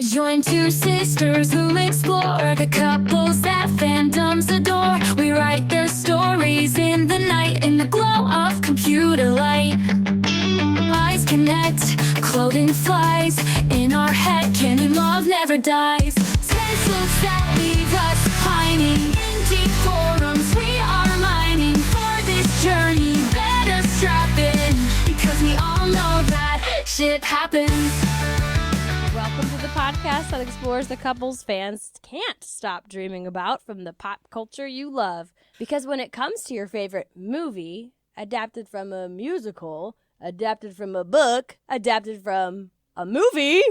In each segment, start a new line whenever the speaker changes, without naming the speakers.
Join two sisters who explore the couples that fandoms adore. We write their stories in the night, in the glow of computer light. Eyes connect, clothing flies. In our head, canon love never dies. Pencils that leave us pining. In deep forums, we are mining. For this journey, better strap in, because we all know that shit happens.
Welcome to the podcast that explores the couples fans can't stop dreaming about from the pop culture you love. Because when it comes to your favorite movie, adapted from a musical, adapted from a book, adapted from a movie,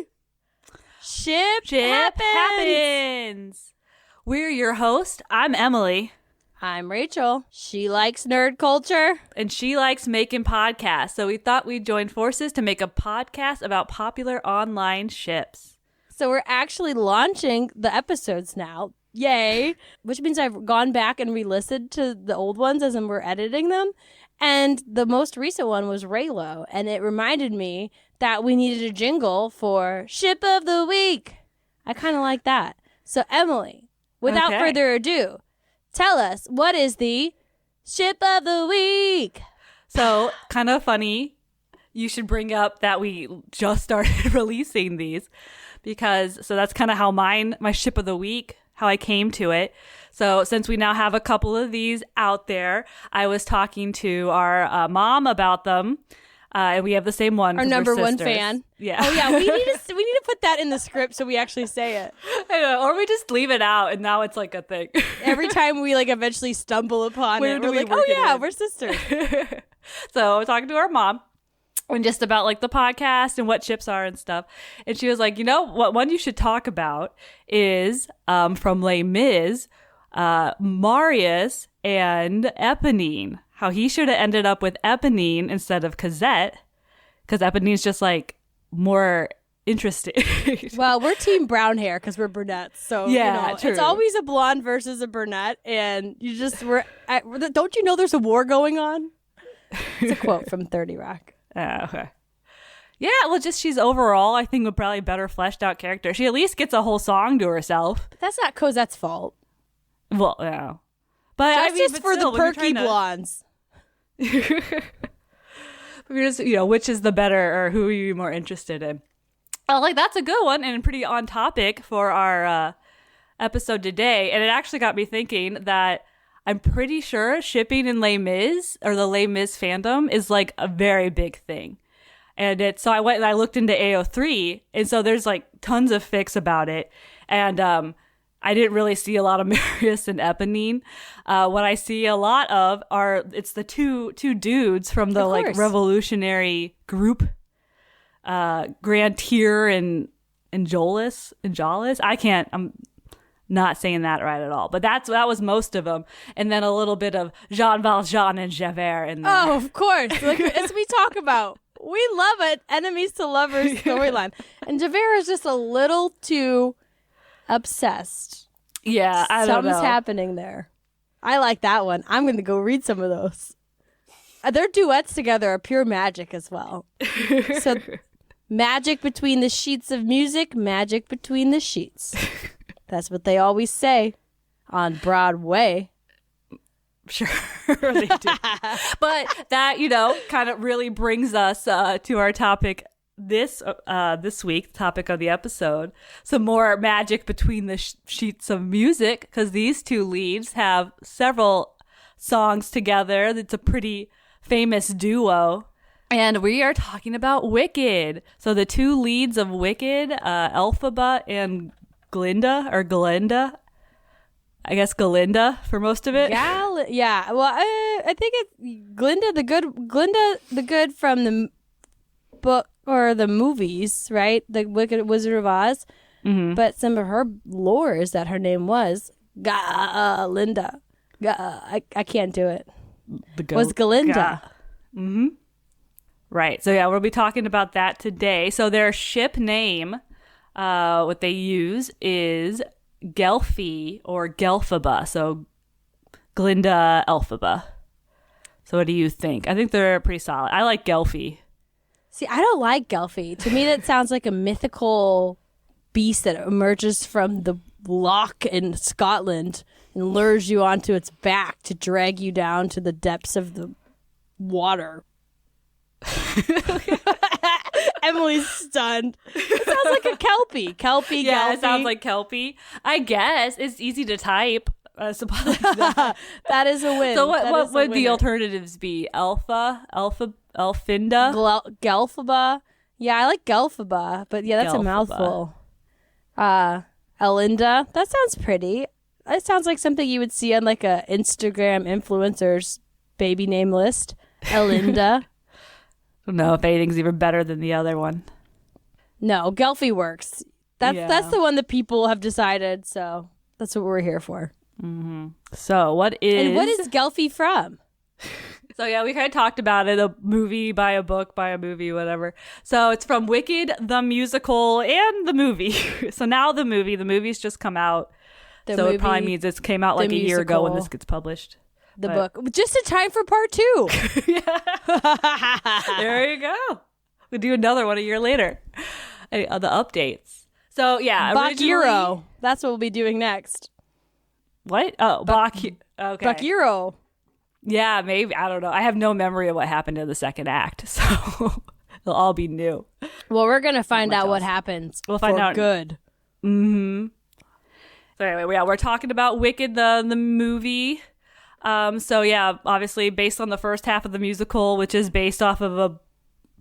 ship happens.
We're your host. I'm Emily.
I'm Rachel. She likes nerd culture.
And she likes making podcasts. So we thought we'd join forces to make a podcast about popular online ships.
So we're actually launching the episodes now. Yay. Which means I've gone back and re-listened to the old ones as we're editing them. And the most recent one was Raylo. And it reminded me that we needed a jingle for Ship of the Week. I kind of like that. So Emily, without further ado, tell us, what is the Ship of the Week?
So, kind of funny, you should bring up that we just started releasing these because, so that's kind of how my Ship of the Week, how I came to it. So, since we now have a couple of these out there, I was talking to our mom about them. And we have the same one.
Our number one fan.
Yeah.
Oh yeah, we need to put that in the script so we actually say it.
I know, or we just leave it out, and now it's like a thing.
Every time we eventually stumble upon it, we're like, oh yeah, we're sisters.
So I was talking to our mom, and just about the podcast and what ships are and stuff. And she was like, you know, what one you should talk about is from Les Mis, Marius and Eponine. How he should have ended up with Eponine instead of Cosette, because Eponine's just more interesting.
Well, we're team brown hair because we're brunettes, so
yeah, true.
It's always a blonde versus a brunette, and don't you know there's a war going on? It's a quote from 30 Rock.
Okay. Yeah, well, just she's overall, I think, a probably better fleshed out character. She at least gets a whole song to herself.
But that's not Cosette's fault.
Well, yeah. But
just for the perky blondes.
We're just, which is the better, or who are you more interested in? That's a good one and pretty on topic for our episode today. And it actually got me thinking that I'm pretty sure shipping in Les Mis, or the Les Mis fandom, is a very big thing. And so I went and I looked into AO3, and so there's tons of fics about it. And I didn't really see a lot of Marius and Eponine. What I see a lot of it's the two dudes from the revolutionary group, Grantier and Jolis. I'm not saying that right at all, but that was most of them, and then a little bit of Jean Valjean and Javert in there.
Oh, of course, as we talk about, we love it. Enemies to lovers storyline, and Javert is just a little too obsessed.
Yeah, I don't know.
Something's happening there. I like that one. I'm going to go read some of those. Their duets together are pure magic as well. So, magic between the sheets of music, magic between the sheets. That's what they always say on Broadway.
Sure, they do. But that, kind of really brings us to our topic this week, the topic of the episode, some more magic between the sheets of music, because these two leads have several songs together. It's a pretty famous duo, and we are talking about Wicked. So the two leads of Wicked, Elphaba and Glinda, or Glinda, I guess Glinda for most of it.
Yeah. Well, I think it's Glinda the good from the book or the movies, right? The Wicked Wizard of Oz. Mm-hmm. But some of her lore is that her name was Linda. I can't do it. Was Glinda.
Mm-hmm. Right. So yeah, we'll be talking about that today. So their ship name, what they use is Gelphie or Gelphaba. So Glinda, Elphaba. So what do you think? I think they're pretty solid. I like Gelphie.
See, I don't like Gelphie. To me, that sounds like a mythical beast that emerges from the loch in Scotland and lures you onto its back to drag you down to the depths of the water. Emily's stunned. It sounds like a Kelpie. Kelpie,
Yeah,
Gelphie.
it sounds like Kelpie. I guess it's easy to type. Suppose
That is a win.
So
That
what
is a
would the
winner.
alternatives be? Elphinda?
Gelphaba. Yeah, I like Gelphaba, but yeah, that's a
Gelphaba.
mouthful. Elinda. That sounds pretty. That sounds like something you would see on like a Instagram influencer's baby name list. Elinda.
I don't know if anything's even better than the other one.
No, Gelphie works. That's
Yeah.
the one that people have decided, so that's what we're here for.
So what is...
And what is Gelphie from?
So yeah, we kind of talked about it, a movie by a book by a movie, whatever. So it's from Wicked, the musical, and the movie. So now the movie's just come out. So it probably means it came out like a year ago when this gets published.
The book. Just in time for part 2.
There you go. We'll do another one a year later. The updates. So yeah,
Bakiro. That's what we'll be doing next.
What? Oh, okay.
Bakiro.
Yeah, maybe. I don't know. I have no memory of what happened in the second act, so it'll all be new.
Well, we're going to find out what happens.
We'll find out.
Good.
So anyway, yeah, we're talking about Wicked, the movie. So yeah, obviously based on the first half of the musical, which is based off of a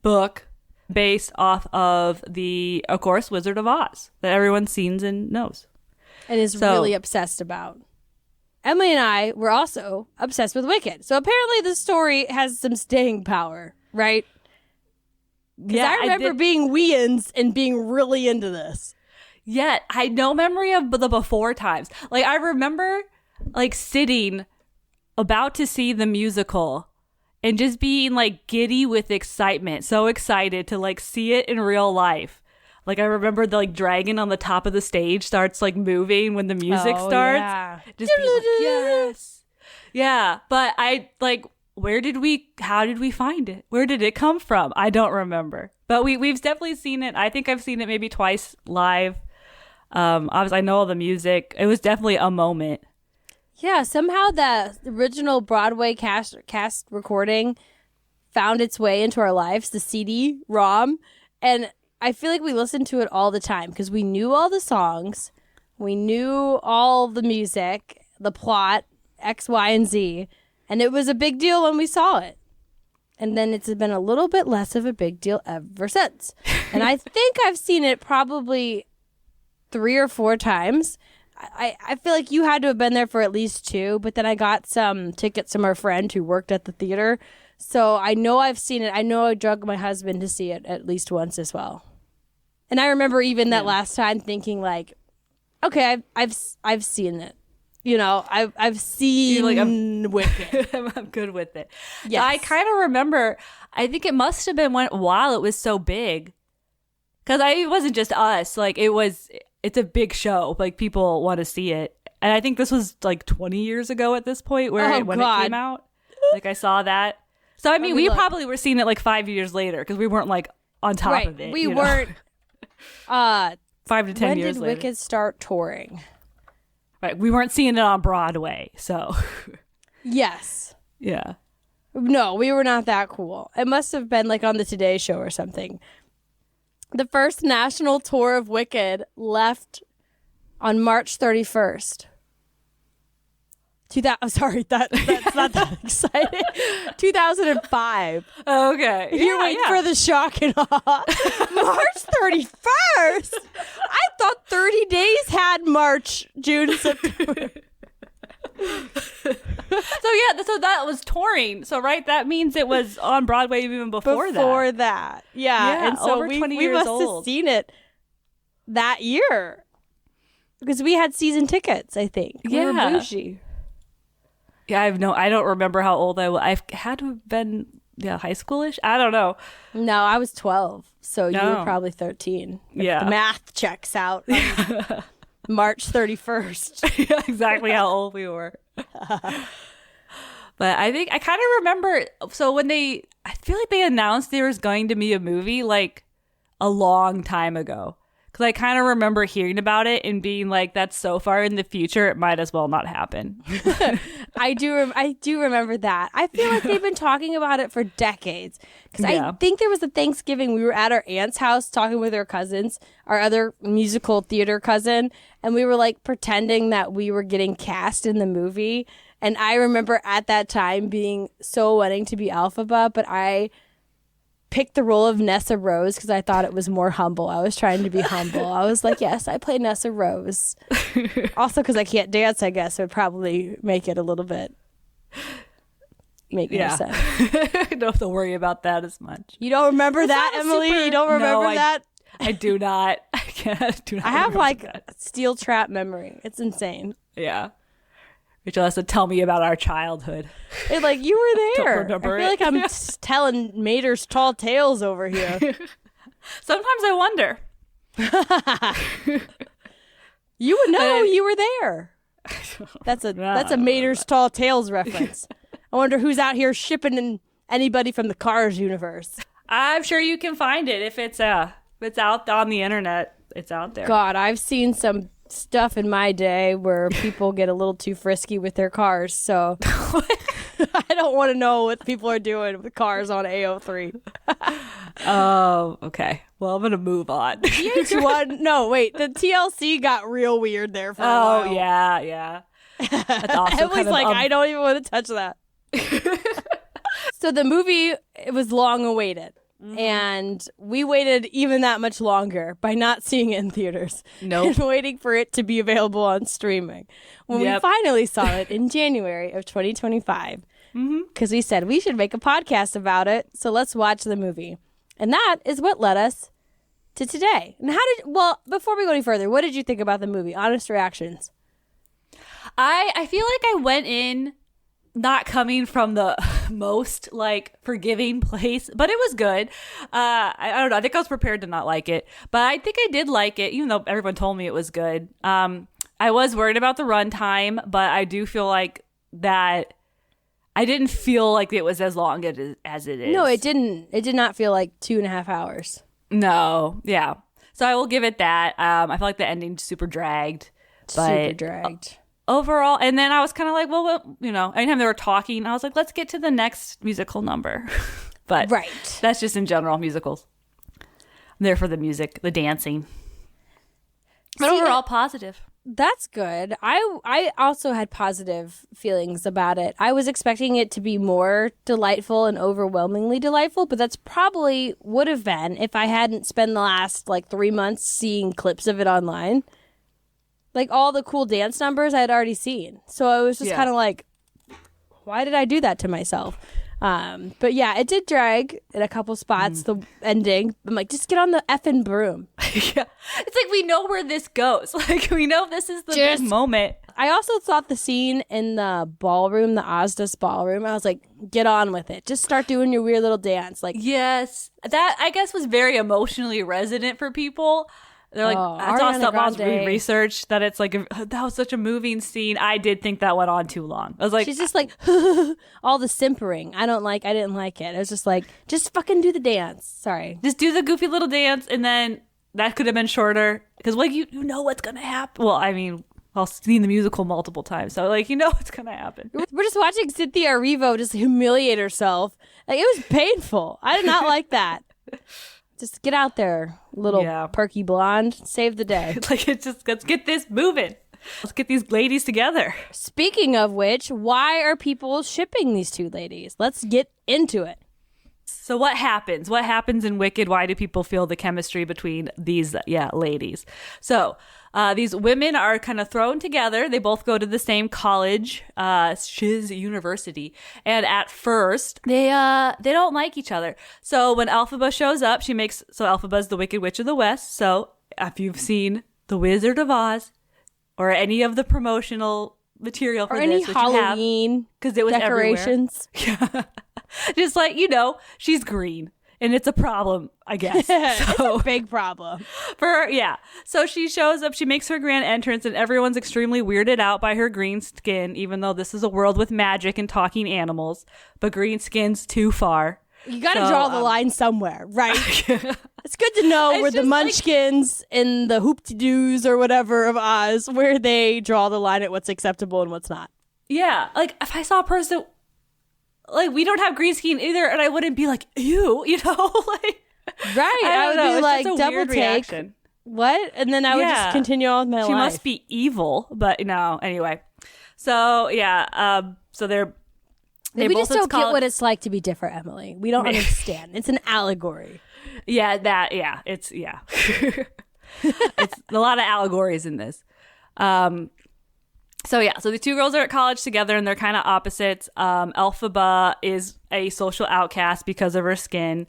book based off of the, of course, Wizard of Oz that everyone's seen and knows.
And is really obsessed about. Emily and I were also obsessed with Wicked. So apparently the story has some staying power, right? Yeah, I remember being weans and being really into this.
Yeah, I had no memory of the before times. Like, I remember, like, sitting about to see the musical and just being, like, giddy with excitement. So excited to, like, see it in real life. Like, I remember the, like, dragon on the top of the stage starts, like, moving when the music starts.
Yeah.
Just be like, yes. Yeah, but how did we find it? Where did it come from? I don't remember. But we've definitely seen it. I think I've seen it maybe twice live. Obviously, I know all the music. It was definitely a moment.
Yeah, somehow the original Broadway cast recording found its way into our lives, the CD-ROM, and I feel like we listened to it all the time because we knew all the songs, we knew all the music, the plot, X, Y, and Z, and it was a big deal when we saw it. And then it's been a little bit less of a big deal ever since. And I think I've seen it probably 3 or 4 times. I feel like you had to have been there for at least 2, but then I got some tickets from our friend who worked at the theater. So I know I've seen it. I know I drug my husband to see it at least once as well. And I remember even that last time thinking okay, I've seen it. You know, I've seen Wicked.
I'm good with it.
Yes.
I kind of remember, I think it must have been while it was so big. Because it wasn't just us. Like, it's a big show. Like, people want to see it. And I think this was like 20 years ago at this point when it came out. Like, I saw that. So, I mean, we probably were seeing it like 5 years later because we weren't like on top of it.
We weren't.
5 to 10 years later.
When did Wicked start touring?
Right. We weren't seeing it on Broadway. So,
Yes.
yeah.
No, we were not that cool. It must have been like on the Today Show or something. The first national tour of Wicked left on March 31st. Sorry, that's not that exciting. 2005.
Okay.
You're waiting for the shock and awe. March 31st? I thought 30 days had March, June, September.
So that was touring. So that means it was on Broadway even before that.
Yeah. And so
over 20
we
years
must
old.
have seen it that year. Because we had season tickets, I think. We were bougie.
Yeah, I don't remember how old I was. I had to have been high schoolish. I don't know.
No, I was 12. So you were probably 13.
Yeah.
The math checks out. March 31st.
Yeah, exactly how old we were. But I think I kind of remember. So when I feel like they announced there was going to be a movie like a long time ago. Because I kind of remember hearing about it and being like, that's so far in the future, it might as well not happen.
I do remember that. I feel like they've been talking about it for decades. Because I think there was a Thanksgiving, we were at our aunt's house talking with her cousins, our other musical theater cousin, and we were like pretending that we were getting cast in the movie. And I remember at that time being so wanting to be Elphaba, but I picked the role of Nessa Rose because I thought it was more humble. I was trying to be humble. I was like, yes, I play Nessa Rose. Also because I can't dance, I guess, it would probably make it a little bit more sense.
I don't have to worry about that as much.
You don't remember that, Emily? You don't remember that?
I do not. I
have like a steel trap memory. It's insane.
Yeah. Rachel has to tell me about our childhood.
It, like, you were there.
Don't remember
I feel like I'm telling Mater's tall tales over here.
Sometimes I wonder.
You would know. You were there. That's a Mater's tall tales reference. I wonder who's out here shipping in anybody from the Cars universe.
I'm sure you can find it if it's out on the internet. It's out there.
God, I've seen some stuff in my day where people get a little too frisky with their cars, so I don't want to know what people are doing with cars on AO3.
Oh, okay. Well, I'm gonna move on.
VH1, no, wait, the TLC got real weird there for a while.
Oh, yeah. That's also
Emily's like, I don't even want to touch that. So the movie, it was long awaited. Mm-hmm. And we waited even that much longer by not seeing it in theaters.
Nope.
And waiting for it to be available on streaming. When we finally saw it in January of 2025. Because we said we should make a podcast about it. So let's watch the movie. And that is what led us to today. And before we go any further, what did you think about the movie? Honest reactions.
I feel like I went in not coming from the most like forgiving place, but it was good. I don't know. I think I was prepared to not like it, but I think I did like it, even though everyone told me it was good. I was worried about the runtime, but I do feel like that I didn't feel like it was as long as it is.
No, it didn't. It did not feel like 2.5 hours.
No, yeah. So I will give it that. I feel like the ending super dragged.
Super dragged.
Overall, and then I was kind of like, well, anytime they were talking, I was like, let's get to the next musical number. But that's just in general musicals. I'm there for the music, the dancing. But overall, positive.
That's good. I also had positive feelings about it. I was expecting it to be more delightful and overwhelmingly delightful, but that's probably would have been if I hadn't spent the last 3 months seeing clips of it online. Like, all the cool dance numbers I had already seen. So I was just kind of like, why did I do that to myself? But yeah, it did drag in a couple spots, the ending. I'm like, just get on the effing broom.
Yeah. It's like, we know where this goes. Like, we know this is the big moment.
I also thought the scene in the ballroom, the Ozdas ballroom, I was like, get on with it. Just start doing your weird little dance. Like,
yes. That, I guess, was very emotionally resonant for people. They're like, I saw something else research that it's like, that was such a moving scene. I did think that went on too long. I was like,
she's just like, all the simpering. I didn't like it. It was just like, just fucking do the dance. Sorry.
Just do the goofy little dance. And then that could have been shorter. Because you know what's going to happen. Well, I mean, I've seen the musical multiple times. So what's going to happen.
We're just watching Cynthia Erivo just humiliate herself. Like, it was painful. I did not like that. Just get out there, little perky blonde. Save the day.
Let's get this moving. Let's get these ladies together.
Speaking of which, why are people shipping these two ladies? Let's get into it.
So what happens? What happens in Wicked? Why do people feel the chemistry between these ladies? So these women are kind of thrown together. They both go to the same college, Shiz University. And at first, they don't like each other. So when Elphaba shows up, Elphaba's the Wicked Witch of the West. So if you've seen The Wizard of Oz or any of the promotional material for
or
this,
any
which
Halloween
because it was
decorations.
Yeah. Just she's green. And it's a problem, I guess.
It's a big problem.
So she shows up, she makes her grand entrance, and everyone's extremely weirded out by her green skin, even though this is a world with magic and talking animals. But green skin's too far.
You got to draw the line somewhere, right? It's good to know where the Munchkins and the Hoop-de-Doos or whatever of Oz, where they draw the line at what's acceptable and what's not.
Yeah, like if I saw a person, like we don't have green screen either, and I wouldn't be like, ew, you know, like
right. I would be like, double take.
Reaction.
What? And then I would just continue on with my life.
She must be evil, but no. Anyway, so yeah, so they're.
We just don't get what it's like to be different, Emily. We don't understand. It's an allegory.
It's it's a lot of allegories in this. So the two girls are at college together and they're kind of opposites. Elphaba is a social outcast because of her skin,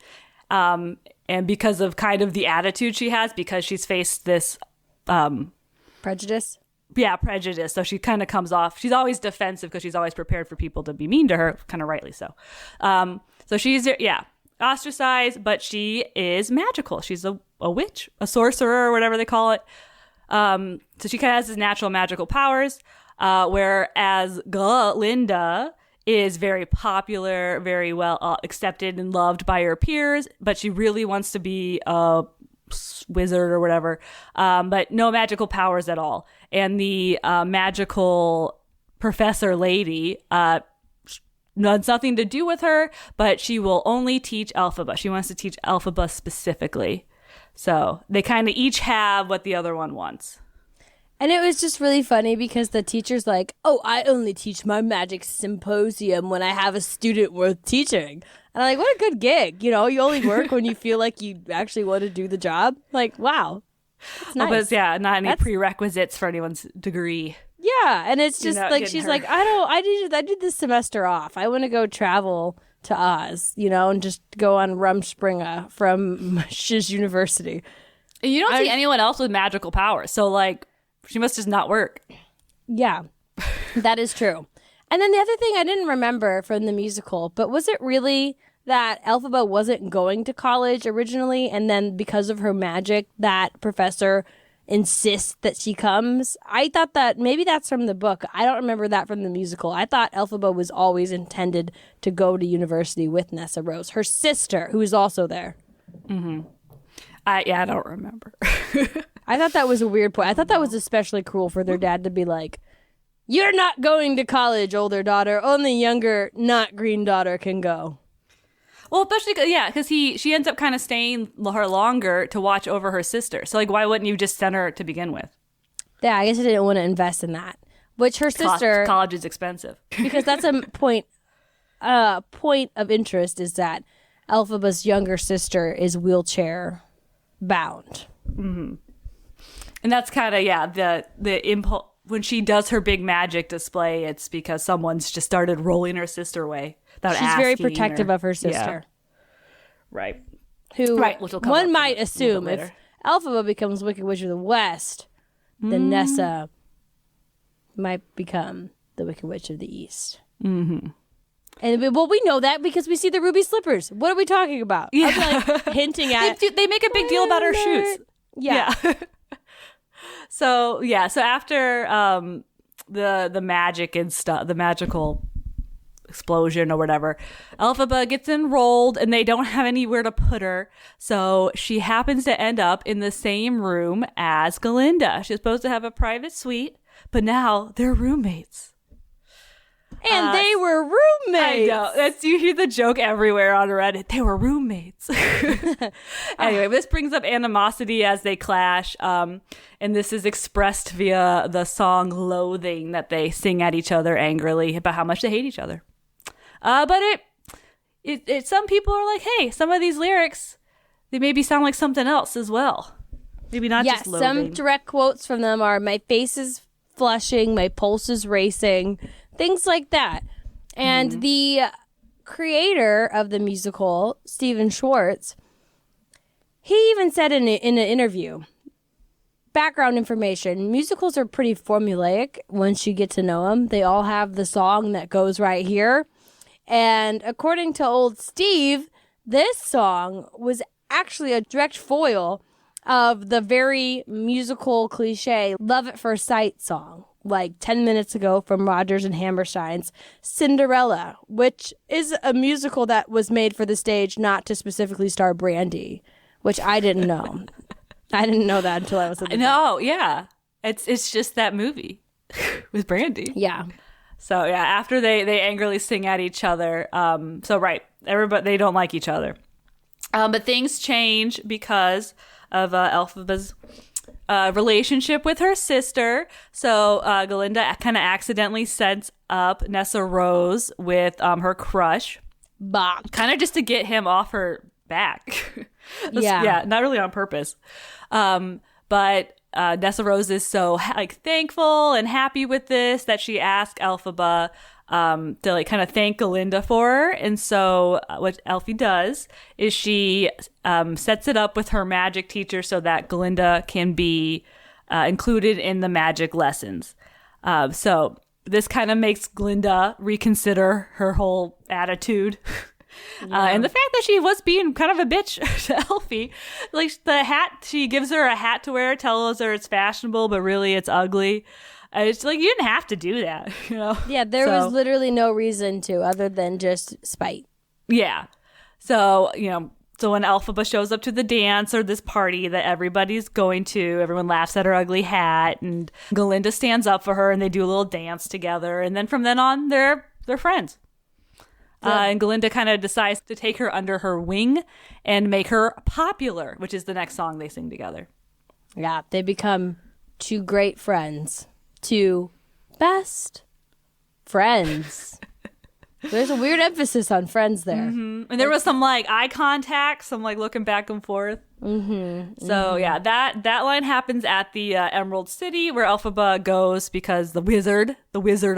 and because of kind of the attitude she has, because she's faced this
prejudice.
Yeah, prejudice. So she kind of comes off. She's always defensive because she's always prepared for people to be mean to her, kind of rightly so. So she's ostracized, but she is magical. She's a witch, a sorcerer, or whatever they call it. So she kind of has his natural magical powers, whereas Glinda is very popular, very well accepted and loved by her peers, but she really wants to be a wizard or whatever, but no magical powers at all. And the magical professor lady has nothing to do with her, but she will only teach Elphaba. She wants to teach Elphaba specifically. So they kind of each have what the other one wants.
And it was just really funny because the teacher's like, oh, I only teach my magic symposium when I have a student worth teaching. And I'm like, what a good gig. You know, you only work when you feel like you actually want to do the job. Like, wow. That's nice.
But not any prerequisites for anyone's degree.
Yeah. And it's just like, she's like, I did this semester off. I want to go travel to Oz, you know, and just go on Rumspringa from Shiz University.
You don't see anyone else with magical powers. So, like, she must just not work.
Yeah, that is true. And then the other thing I didn't remember from the musical, but was it really that Elphaba wasn't going to college originally, and then because of her magic, that professor insists that she comes? I thought that maybe that's from the book. I don't remember that from the musical. I thought Elphaba was always intended to go to university with Nessa Rose, her sister, who is also there.
Mm-hmm. I don't remember.
I thought that was a weird point. I thought that was especially cruel for their dad to be like, you're not going to college, older daughter. Only younger, not green daughter can go.
Well, especially, because she ends up kind of staying her longer to watch over her sister. So, like, why wouldn't you just send her to begin with?
Yeah, I guess I didn't want to invest in that. Which her sister...
College is expensive.
Because that's a point of interest is that Elphaba's younger sister is wheelchair bound.
Mm-hmm. And that's kind of, the impulse. When she does her big magic display, it's because someone's just started rolling her sister away.
She's very protective of her sister.
Yeah. Right.
Which will come one might assume if Elphaba becomes Wicked Witch of the West, then Nessa might become the Wicked Witch of the East.
Mm-hmm.
And we know that because we see the ruby slippers. What are we talking about?
Yeah.
I'm like hinting at
they make a big deal about her shoes.
Yeah.
So after the magic and stuff, the magical explosion or whatever, Elphaba gets enrolled and they don't have anywhere to put her. So she happens to end up in the same room as Glinda. She's supposed to have a private suite, but now they're roommates.
And they were roommates.
I know. You hear the joke everywhere on Reddit. They were roommates. Anyway, this brings up animosity as they clash. And this is expressed via the song Loathing that they sing at each other angrily about how much they hate each other. But it some people are like, hey, some of these lyrics, they maybe sound like something else as well. Maybe not just loathing.
Some direct quotes from them are, my face is flushing, my pulse is racing. Things like that. And the creator of the musical, Stephen Schwartz, he even said in an interview, background information, musicals are pretty formulaic once you get to know them. They all have the song that goes right here. And according to old Steve, this song was actually a direct foil of the very musical cliche Love at First Sight song, like 10 minutes ago from Rodgers and Hammerstein's Cinderella, which is a musical that was made for the stage, not to specifically star Brandy, which I didn't know. I didn't know that until I was at the
No, yeah. It's just that movie with Brandy.
Yeah.
So yeah, after they angrily sing at each other. Everybody, they don't like each other. But things change because of Elphaba's relationship with her sister. So Glinda kind of accidentally sets up Nessa Rose with her crush,
Bach.
kind of just to get him off her back.
Yeah,
not really on purpose. But Nessa Rose is so thankful and happy with this that she asked Elphaba to kind of thank Glinda for her. And so what Elphie does is she sets it up with her magic teacher so that Glinda can be included in the magic lessons. So this kind of makes Glinda reconsider her whole attitude. And the fact that she was being kind of a bitch to Elphie, the hat, she gives her a hat to wear, tells her it's fashionable, but really it's ugly. It's you didn't have to do that,
Yeah, there was literally no reason to other than just spite.
Yeah. So, so when Elphaba shows up to the dance or this party that everybody's going to, everyone laughs at her ugly hat, and Glinda stands up for her and they do a little dance together. And then from then on, they're friends. And Glinda kind of decides to take her under her wing and make her popular, which is the next song they sing together.
Yeah, they become two great friends. Two best friends. There's a weird emphasis on friends there.
Mm-hmm. And there was some eye contact, some looking back and forth.
Mm-hmm.
So yeah, that line happens at the Emerald City where Elphaba goes because the Wizard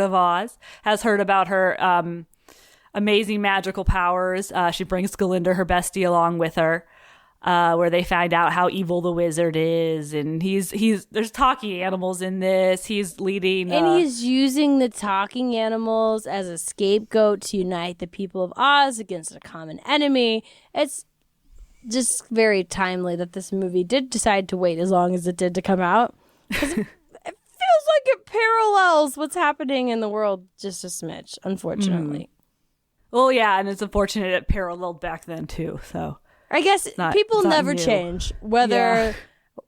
of Oz, has heard about her amazing magical powers. She brings Glinda, her bestie, along with her, where they find out how evil the wizard is, and there's talking animals in this. He's leading,
and he's using the talking animals as a scapegoat to unite the people of Oz against a common enemy. It's just very timely that this movie did decide to wait as long as it did to come out. It feels like it parallels what's happening in the world just a smidge, unfortunately.
Well, yeah, and it's unfortunate it paralleled back then too. So
I guess people never
new.
change, whether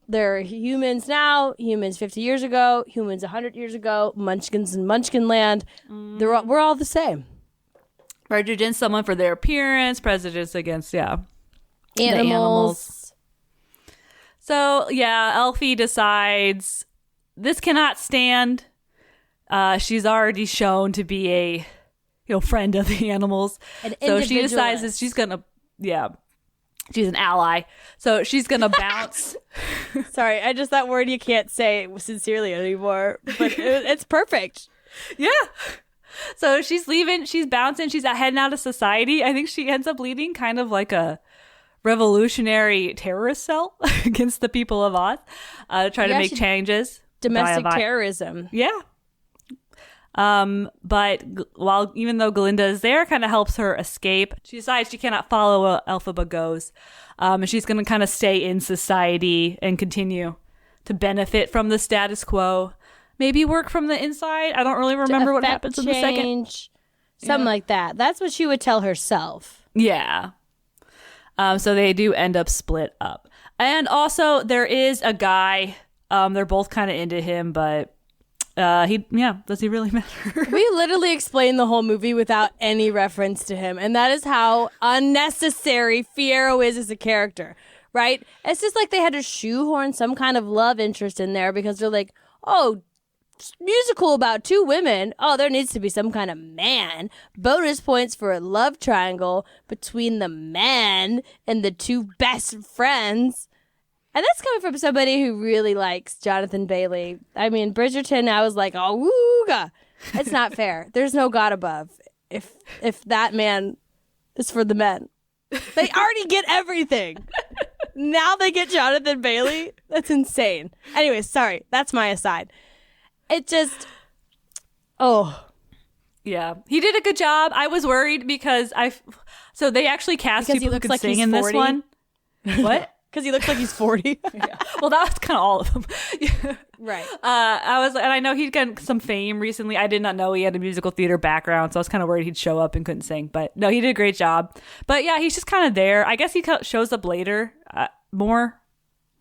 they're humans now, humans 50 years ago, humans 100 years ago, munchkins in Munchkinland. We're all the same.
Prejudice someone for their appearance, prejudice against the
animals.
So yeah, Elphie decides this cannot stand. She's already shown to be a friend of the animals. So she decides that she's gonna, she's an ally. So she's gonna bounce.
Sorry, that word you can't say sincerely anymore, but it's perfect.
Yeah. So she's leaving, she's bouncing, she's heading out of society. I think she ends up leading kind of like a revolutionary terrorist cell against the people of Oz, to try to make changes.
Domestic terrorism.
Yeah. But even though Glinda is there, kind of helps her escape. She decides she cannot follow where Elphaba goes. And she's going to kind of stay in society and continue to benefit from the status quo. Maybe work from the inside. I don't really remember what happens in the second.
Something like that. That's what she would tell herself.
Yeah. So they do end up split up. And also there is a guy, they're both kind of into him, but does he really matter?
We literally explained the whole movie without any reference to him, and that is how unnecessary Fiyero is as a character, right? It's just like they had to shoehorn some kind of love interest in there because they're like, oh, musical about two women. Oh, there needs to be some kind of man. Bonus points for a love triangle between the man and the two best friends. And that's coming from somebody who really likes Jonathan Bailey. I mean, Bridgerton, I was like, oh, wooga. It's not fair. There's no God above if that man is for the men. They already get everything. Now they get Jonathan Bailey? That's insane. Anyways, sorry. That's my aside. It just,
Yeah. He did a good job. I was worried because so they actually cast people who could sing in this one. What?
Because he looks like he's 40.
Yeah. Well, that was kind of all of them.
Right.
And I know he'd gotten some fame recently. I did not know he had a musical theater background, so I was kind of worried he'd show up and couldn't sing. But no, he did a great job. But yeah, he's just kind of there. I guess he shows up later more.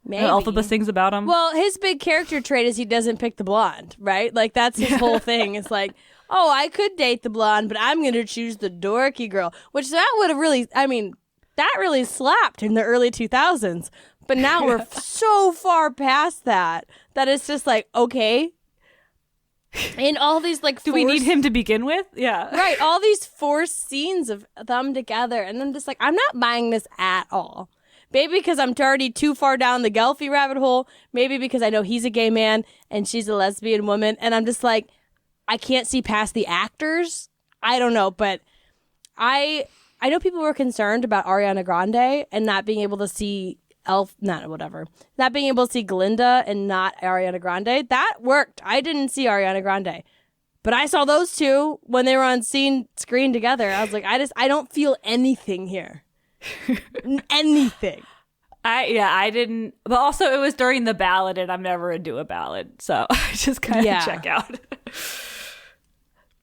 Maybe.
Elphaba sings about him.
Well, his big character trait is he doesn't pick the blonde, right? Like, that's his whole thing. It's like, oh, I could date the blonde, but I'm going to choose the dorky girl. Which that would have really, that really slapped in the early 2000s. But now we're so far past that it's just like, okay. And all these like
do we need him to begin with? Yeah.
Right. All these forced scenes of them together. And I'm just like, I'm not buying this at all. Maybe because I'm already too far down the Gelphie rabbit hole. Maybe because I know he's a gay man and she's a lesbian woman. And I'm just like, I can't see past the actors. I don't know. But I know people were concerned about Ariana Grande and not being able to see not being able to see Glinda and not Ariana Grande. That worked. I didn't see Ariana Grande, but I saw those two when they were on screen together. I was like, I don't feel anything here. Anything.
I didn't, but also it was during the ballad and I'm never into a ballad, so I just kind of check out.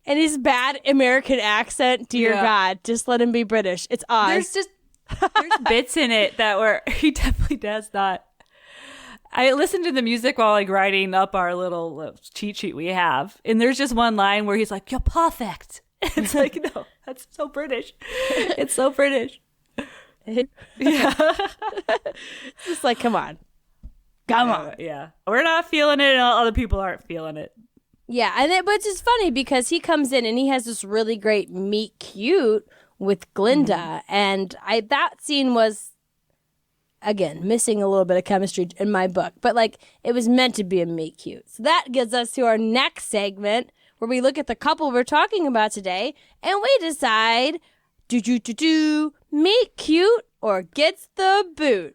And his bad American accent, dear God, just let him be British. It's Oz.
There's bits in it that were, he definitely does not. I listened to the music while like writing up our little cheat sheet we have, and there's just one line where he's like, "You're perfect." It's like, no, that's so British. It's so British.
Yeah. It's just like, come on.
Yeah. We're not feeling it and other people aren't feeling it.
Yeah, but it's just funny because he comes in and he has this really great meet cute with Glinda, and that scene was, again, missing a little bit of chemistry in my book, but like it was meant to be a meet cute. So that gets us to our next segment where we look at the couple we're talking about today and we decide meet cute or gets the boot.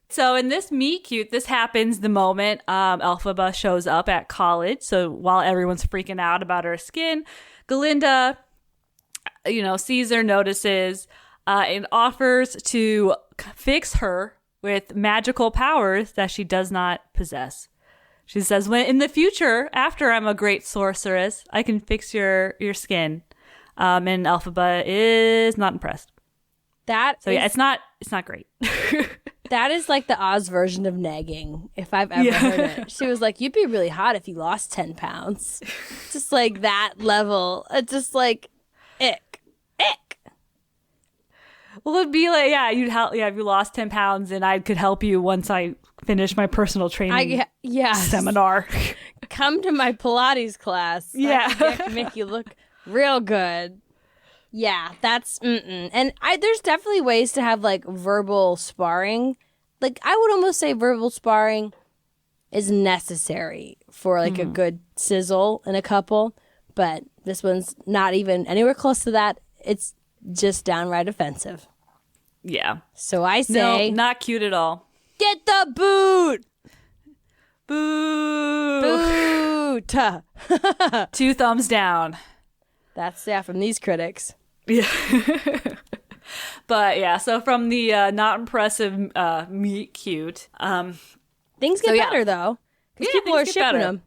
So in this meet cute, this happens the moment Elphaba shows up at college. So while everyone's freaking out about her skin, Glinda, sees her, notices, and offers to fix her with magical powers that she does not possess. She says, "When in the future, after I'm a great sorceress, I can fix your skin." And Elphaba is not impressed. It's not great.
That is like the Oz version of nagging, if I've ever heard it. She was like, "You'd be really hot if you lost 10 pounds." Just like that level. It's just like, ick.
Well, it'd be like, you'd help. Yeah, if you lost 10 pounds, and I could help you once I finish my personal training seminar.
Come to my Pilates class.
Yeah,
I can make you look real good. Yeah, that's And there's definitely ways to have like verbal sparring. Like I would almost say verbal sparring is necessary for like a good sizzle in a couple, but this one's not even anywhere close to that. It's just downright offensive.
Yeah.
So I say,
no, not cute at all.
Get the boot.
Boo.
Boot.
2 thumbs down.
That's from these critics.
Yeah. But yeah, so from the not impressive meet cute.
Things get better though. Because people are shipping them.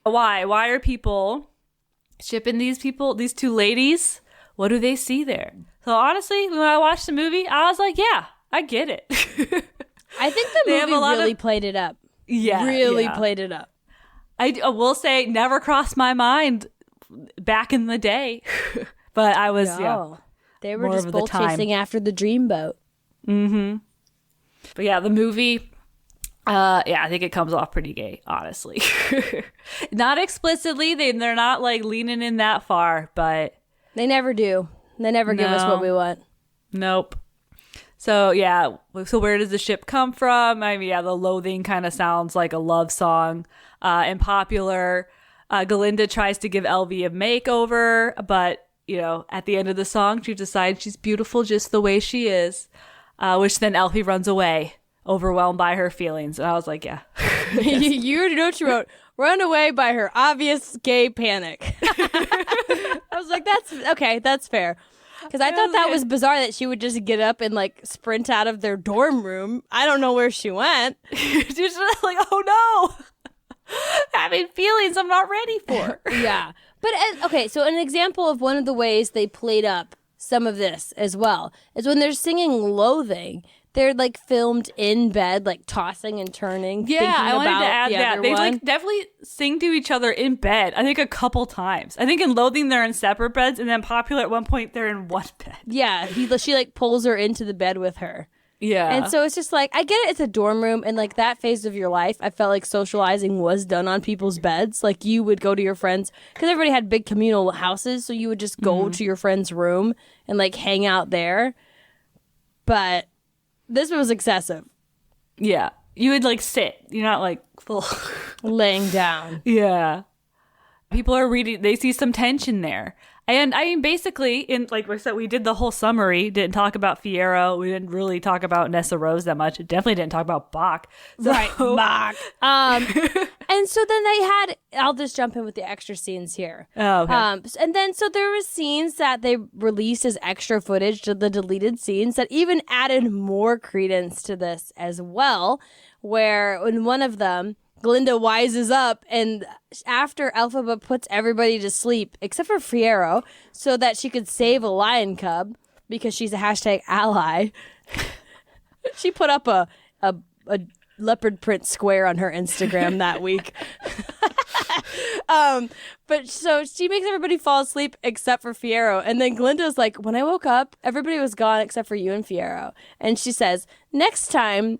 Why? Why are people shipping these 2 ladies? What do they see there? So honestly, when I watched the movie, I was like, yeah, I get it.
I think the movie really played it up.
Yeah.
Really played it up.
I will say, never crossed my mind back in the day. But I was,
They were just both chasing after the dreamboat.
Mm-hmm. But yeah, the movie, I think it comes off pretty gay, honestly. Not explicitly. They're not like leaning in that far, but...
They never do. They never give us what we want.
Nope. So, yeah. So where does the ship come from? I mean, the loathing kind of sounds like a love song. And popular. Glinda tries to give Elphie a makeover, but, at the end of the song, she decides she's beautiful just the way she is. Which then Elphie runs away, overwhelmed by her feelings. And I was like, yeah.
You already know what you wrote. Run away by her obvious gay panic. I was like, that's fair. Because I thought that was bizarre that she would just get up and like sprint out of their dorm room. I don't know where she went.
She's just like, oh no, having feelings I'm not ready for.
Yeah. But okay, so an example of one of the ways they played up some of this as well is when they're singing Loathing. They're like filmed in bed, like tossing and turning.
Yeah, I wanted to add
the
that.
other
They
one.
like definitely sing to each other in bed. I think a couple times. I think in Loathing they're in separate beds, and then Popular at one point they're in one bed.
Yeah, she like pulls her into the bed with her.
Yeah.
And so it's just like, I get it, it's a dorm room, and like that phase of your life, I felt like socializing was done on people's beds. Like you would go to your friends, because everybody had big communal houses, so you would just go to your friend's room and like hang out there. But this was excessive.
Yeah. You would like sit. You're not like full.
Laying down.
Yeah. People are reading, they see some tension there. And I mean, basically, in like I said, we did the whole summary, didn't talk about Fiyero. We didn't really talk about Nessa Rose that much. Definitely didn't talk about Bach. So,
Right, Bach. And so then they had, I'll just jump in with the extra scenes here.
Oh, okay.
And then, so there was scenes that they released as extra footage to the deleted scenes that even added more credence to this as well, where in one of them, Glinda wises up, and after Elphaba puts everybody to sleep, except for Fiyero, so that she could save a lion cub, because she's a hashtag ally, she put up a leopard print square on her Instagram that week. But so she makes everybody fall asleep except for Fiyero. And then Glinda's like, when I woke up, everybody was gone except for you and Fiyero. And she says, next time,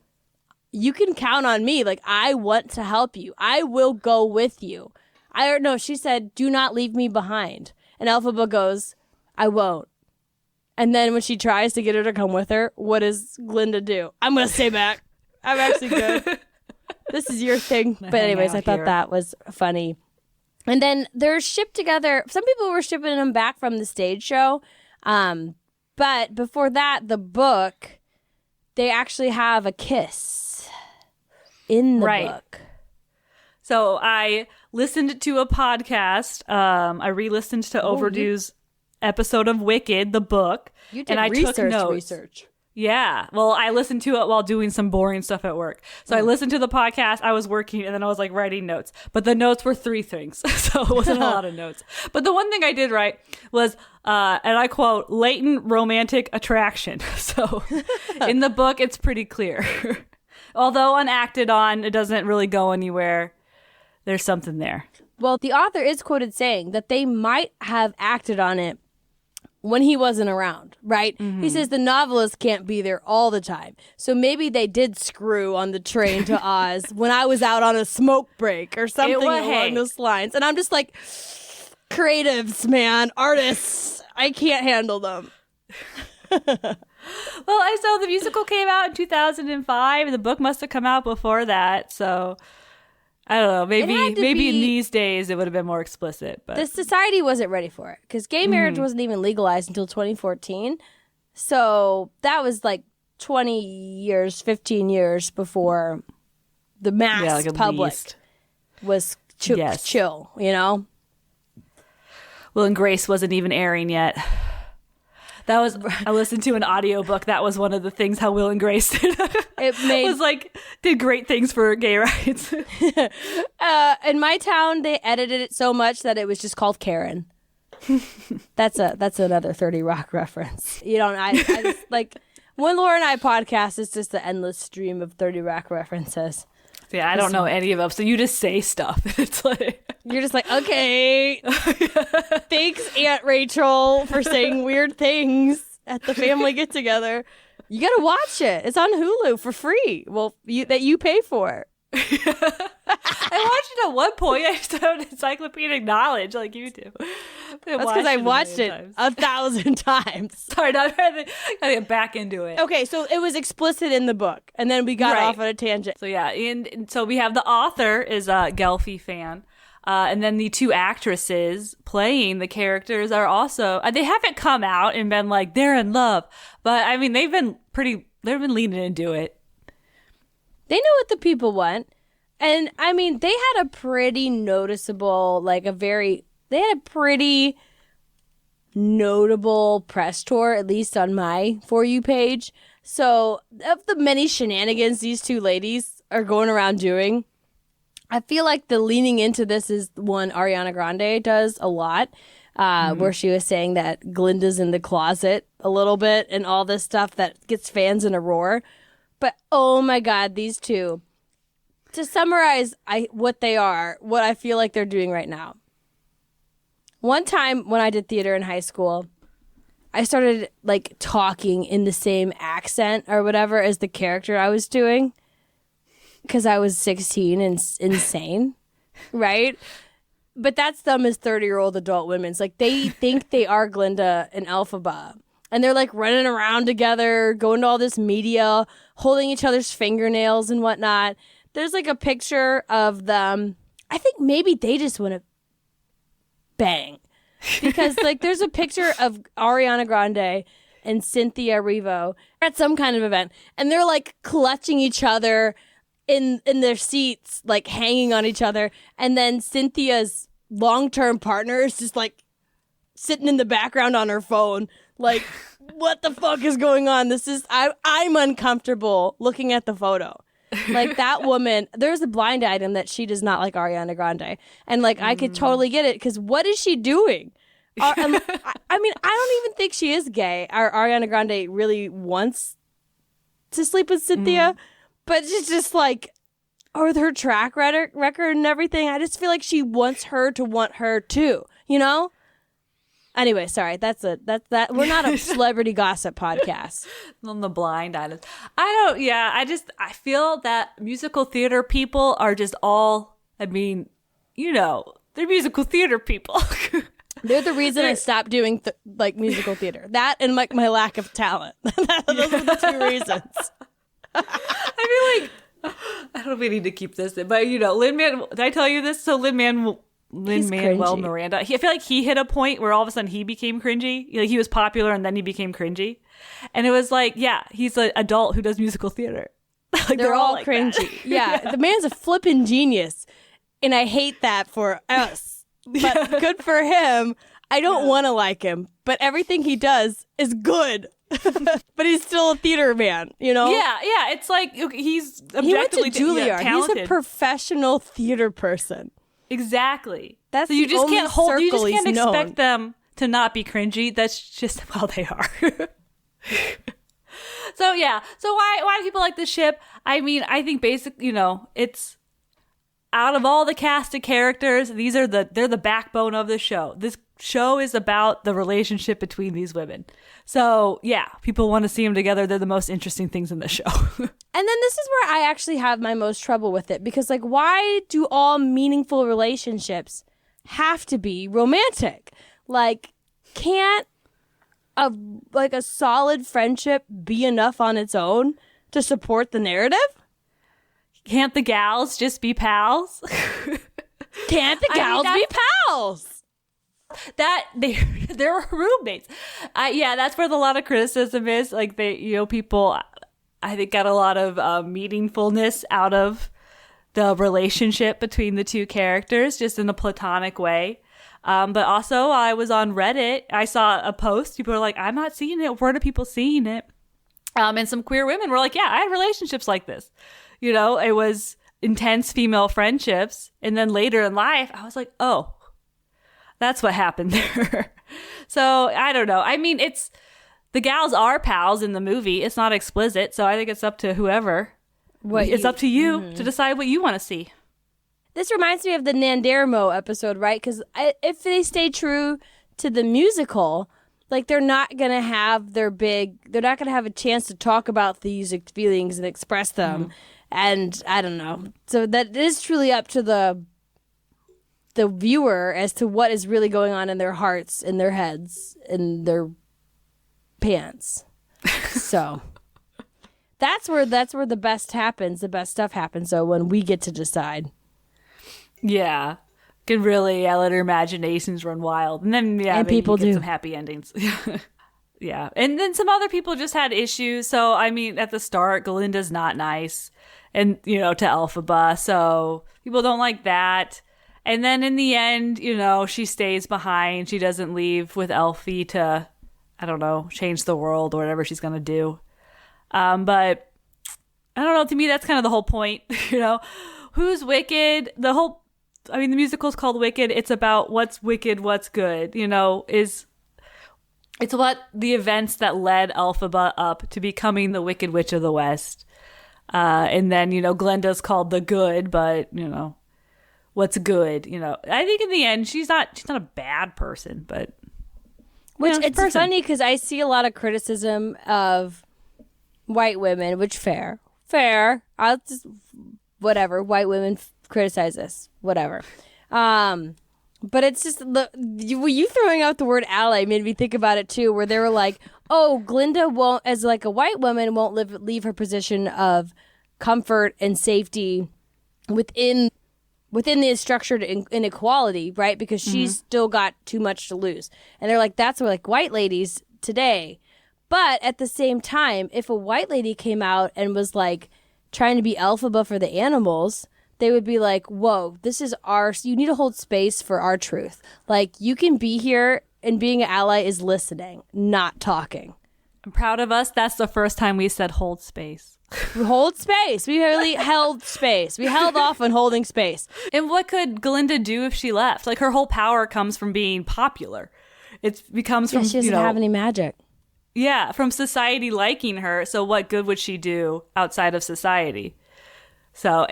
you can count on me. Like, I want to help you. I will go with you. She said, do not leave me behind. And Elphaba goes, I won't. And then when she tries to get her to come with her, what does Glinda do? I'm going to stay back. I'm actually good. This is your thing. But anyways, I thought that was funny. And then they're shipped together. Some people were shipping them back from the stage show. But before that, the book, they actually have a kiss in the book.
So I listened to a podcast. I re-listened to Overdue's episode of Wicked, the book.
You did
and I
research.
took notes. Yeah. Well, I listened to it while doing some boring stuff at work. So I listened to the podcast. I was working, and then I was like writing notes. But the notes were 3 things. So it wasn't a lot of notes. But the one thing I did write was, and I quote, latent romantic attraction. So in the book, it's pretty clear. Although unacted on, it doesn't really go anywhere. There's something there.
Well, the author is quoted saying that they might have acted on it when he wasn't around, right? Mm-hmm. He says the novelist can't be there all the time. So maybe they did screw on the train to Oz when I was out on a smoke break or something along those lines. And I'm just like, creatives, man, artists, I can't handle them.
Well, I saw the musical came out in 2005. The book must have come out before that. So I don't know. Maybe in these days it would have been more explicit. But
the society wasn't ready for it because gay marriage wasn't even legalized until 2014. So that was like 20 years, 15 years before the mass public was chill, you know?
Will and Grace wasn't even airing yet. I listened to an audiobook. That was one of the things how Will and Grace did. Did great things for gay rights.
In my town, they edited it so much that it was just called Karen. That's another 30 Rock reference. You know, I just, like, when Laura and I podcast, it's just an endless stream of 30 Rock references.
Yeah, I don't know any of them, so you just say stuff. It's like
you're just like, okay, thanks, Aunt Rachel, for saying weird things at the family get together. You gotta watch it. It's on Hulu for free. Well, you pay for.
I watched it at one point. I just have encyclopedic knowledge like you do.
That's because I watched it 1,000 times.
Sorry, I gotta get back into it.
Okay, so it was explicit in the book, and then we got off on a tangent.
So yeah, and so we have the author is a Gelphie fan. And then the 2 actresses playing the characters are also, they haven't come out and been like, they're in love. But I mean, they've been leaning into it.
They know what the people want. And I mean, they had a pretty noticeable, they had a pretty notable press tour, at least on my For You page. So, of the many shenanigans these two ladies are going around doing, I feel like the leaning into this is one Ariana Grande does a lot, where she was saying that Glinda's in the closet a little bit and all this stuff that gets fans in a roar. But, oh my God, these two. To summarize what they are, what I feel like they're doing right now. One time when I did theater in high school, I started like talking in the same accent or whatever as the character I was doing because I was 16 and insane, right? But that's them as 30-year-old adult women. It's like they think they are Glinda and Elphaba. And they're like running around together, going to all this media, holding each other's fingernails and whatnot. There's like a picture of them. I think maybe they just want to bang. Because like there's a picture of Ariana Grande and Cynthia Erivo at some kind of event. And they're like clutching each other in their seats, like hanging on each other. And then Cynthia's long-term partner is just like sitting in the background on her phone. Like, what the fuck is going on? I'm uncomfortable looking at the photo. Like that woman, there's a blind item that she does not like Ariana Grande. And like, I could totally get it because what is she doing? I mean, I don't even think she is gay. Ariana Grande really wants to sleep with Cynthia, but she's just like, or with her track record and everything, I just feel like she wants her to want her too, you know? Anyway, sorry, that's that. We're not a celebrity gossip podcast.
On the blind items. I feel that musical theater people are just all, I mean, you know, they're musical theater people.
They're the reason I stopped doing like musical theater. That and like my lack of talent. Those are the two reasons.
I feel like, I don't know if we need to keep this in, but you know, did I tell you this? So Lin-Manuel Miranda. I feel like he hit a point where all of a sudden he became cringy. Like he was popular and then he became cringy. And it was like, yeah, he's an adult who does musical theater. Like
they're all
like
cringy. Yeah, the man's a flippin' genius. And I hate that for us. But good for him. I don't want to like him. But everything he does is good. But he's still a theater man, you know?
Yeah. It's like he's objectively
he went to Juilliard.
talented.
He's a professional theater person.
Exactly.
That's
so you
the
just
only
can't hold. You just
circle
can't
he's
expect
known.
them to not be cringy. That's just how they are. So yeah. So why do people like this ship? I mean, I think it's out of all the cast of characters, they're the backbone of the show. This show is about the relationship between these women. So yeah, people want to see them together. They're the most interesting things in the show.
And then this is where I actually have my most trouble with it because like why do all meaningful relationships have to be romantic? Like can't a solid friendship be enough on its own to support the narrative?
Can't the gals just be pals?
Can't the gals be pals?
That they're roommates. That's where a lot of criticism is. Like people, I think, got a lot of meaningfulness out of the relationship between the two characters, just in a platonic way. But also, I was on Reddit. I saw a post. People were like, "I'm not seeing it. Where are people seeing it?" And some queer women were like, "Yeah, I had relationships like this." You know, it was intense female friendships. And then later in life, I was like, oh, that's what happened there. So I don't know. I mean, the gals are pals in the movie. It's not explicit. So I think it's up to whoever. It's up to you to decide what you want to see.
This reminds me of the Nandermo episode, right? Because if they stay true to the musical, like they're not going to have they're not going to have a chance to talk about these feelings and express them. And I don't know. So that is truly up to the viewer as to what is really going on in their hearts, in their heads, in their pants. So that's where the best happens. The best stuff happens. So when we get to decide.
Yeah. Can really let our imaginations run wild. And then, and people get some happy endings. Yeah. And then some other people just had issues. So, I mean, at the start, Glinda's not nice. And, to Elphaba. So people don't like that. And then in the end, she stays behind. She doesn't leave with Elphie to, I don't know, change the world or whatever she's going to do. But I don't know. To me, that's kind of the whole point. Who's wicked? The musical's called Wicked. It's about what's wicked, what's good, it's what the events that led Elphaba up to becoming the Wicked Witch of the West. And then, Glinda's called the good, but, what's good, I think in the end, she's not a bad person, but.
It's funny because I see a lot of criticism of white women, which fair. I'll just, whatever, white women criticize this, whatever. But it's just, you throwing out the word ally made me think about it too, where they were like, oh, Glinda won't, as like a white woman, won't leave her position of comfort and safety within the structured inequality, right? Because she's still got too much to lose. And they're like, that's what like white ladies today. But at the same time, if a white lady came out and was like trying to be Elphaba for the animals, they would be like, whoa, this is you need to hold space for our truth. Like, you can be here, and being an ally is listening, not talking.
I'm proud of us. That's the first time we said hold space.
Hold space. We really held space. We held off on holding space.
And what could Glinda do if she left? Like, her whole power comes from being popular. It becomes from,
she doesn't have any magic.
Yeah, from society liking her. So what good would she do outside of society? So